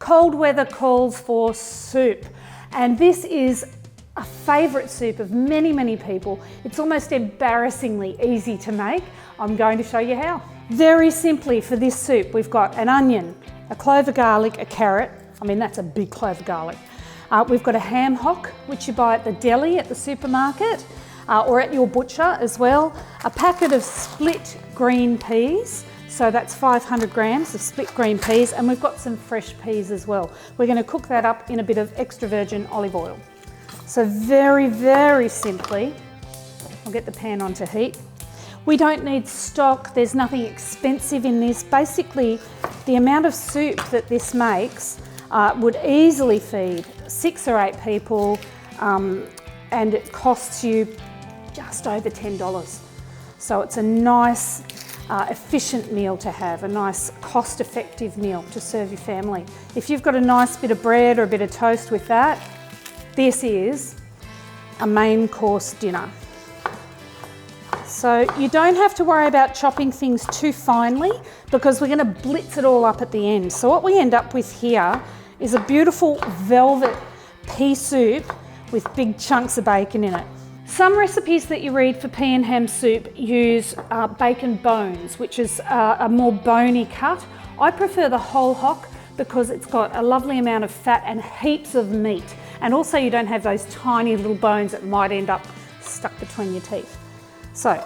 Cold weather calls for soup, and this is a favourite soup of many, many people. It's almost embarrassingly easy to make. I'm going to show you how. Very simply for this soup, we've got an onion, a clove of garlic, a carrot. I mean, that's a big clove of garlic. We've got a ham hock, which you buy at the deli at the supermarket, or at your butcher as well. A packet of split green peas. So that's 500 grams of split green peas, and we've got some fresh peas as well. We're going to cook that up in a bit of extra virgin olive oil. So very, very simply, I'll get the pan onto heat. We don't need stock, there's nothing expensive in this. Basically, the amount of soup that this makes would easily feed 6 or 8 people, and it costs you just over $10. So it's a nice, efficient meal to have, a nice cost-effective meal to serve your family. If you've got a nice bit of bread or a bit of toast with that, this is a main course dinner. So you don't have to worry about chopping things too finely because we're going to blitz it all up at the end. So what we end up with here is a beautiful velvet pea soup with big chunks of bacon in it. Some recipes that you read for pea and ham soup use bacon bones, which is a more bony cut. I prefer the whole hock because it's got a lovely amount of fat and heaps of meat. And also you don't have those tiny little bones that might end up stuck between your teeth. So,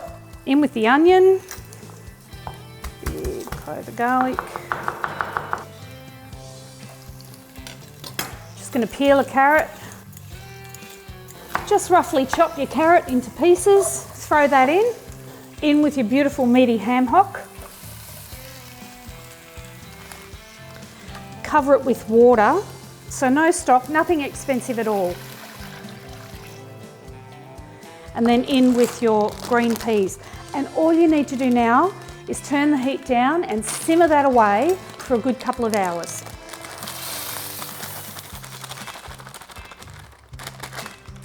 in with the onion, big clove of garlic. Just going to peel a carrot. Just roughly chop your carrot into pieces, throw that in with your beautiful meaty ham hock. Cover it with water, so no stock, nothing expensive at all. And then in with your green peas. And all you need to do now is turn the heat down and simmer that away for a good couple of hours.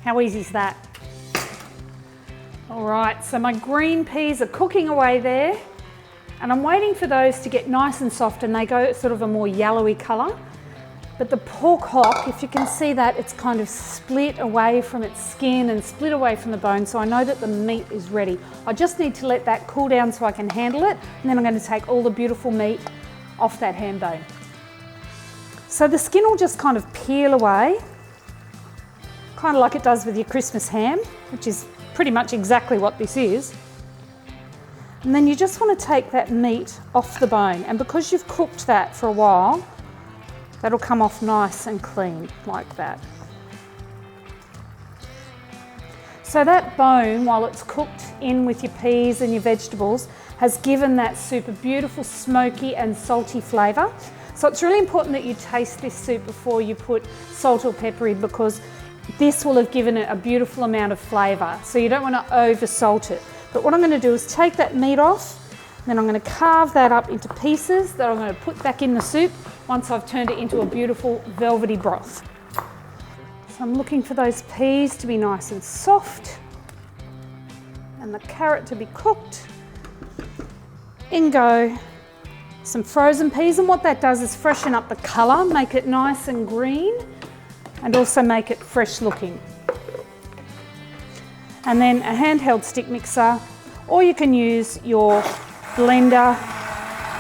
How easy is that? All right, so my green peas are cooking away there, and I'm waiting for those to get nice and soft and they go sort of a more yellowy colour. But the pork hock, if you can see that, it's kind of split away from its skin and split away from the bone, so I know that the meat is ready. I just need to let that cool down so I can handle it, and then I'm going to take all the beautiful meat off that ham bone. So the skin will just kind of peel away, kind of like it does with your Christmas ham, which is pretty much exactly what this is. And then you just want to take that meat off the bone, and because you've cooked that for a while, that'll come off nice and clean like that. So that bone, while it's cooked in with your peas and your vegetables, has given that soup a beautiful smoky and salty flavour. So it's really important that you taste this soup before you put salt or pepper in, because this will have given it a beautiful amount of flavour. So you don't want to over salt it. But what I'm going to do is take that meat off, then I'm going to carve that up into pieces that I'm going to put back in the soup once I've turned it into a beautiful velvety broth. So I'm looking for those peas to be nice and soft and the carrot to be cooked. In go some frozen peas, and what that does is freshen up the colour, make it nice and green, and also make it fresh looking. And then a handheld stick mixer, or you can use your blender,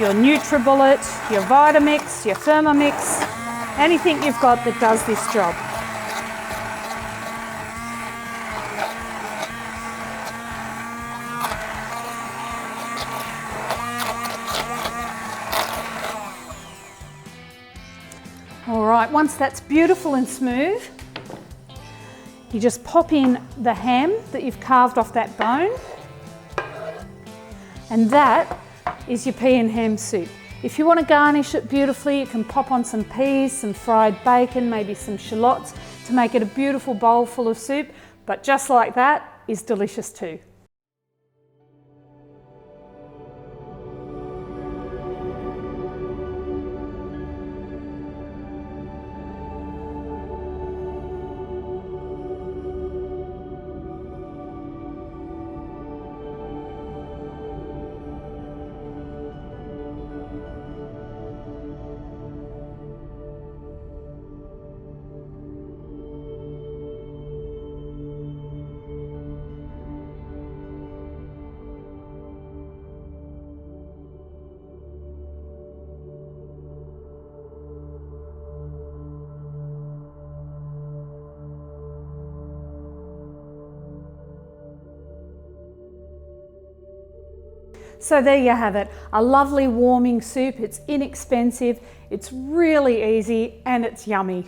your NutriBullet, your Vitamix, your Thermomix, anything you've got that does this job. All right, once that's beautiful and smooth, you just pop in the ham that you've carved off that bone, and that is your pea and ham soup. If you want to garnish it beautifully, you can pop on some peas, some fried bacon, maybe some shallots to make it a beautiful bowl full of soup, but just like that is delicious too. So there you have it, a lovely warming soup. It's inexpensive, it's really easy, and it's yummy.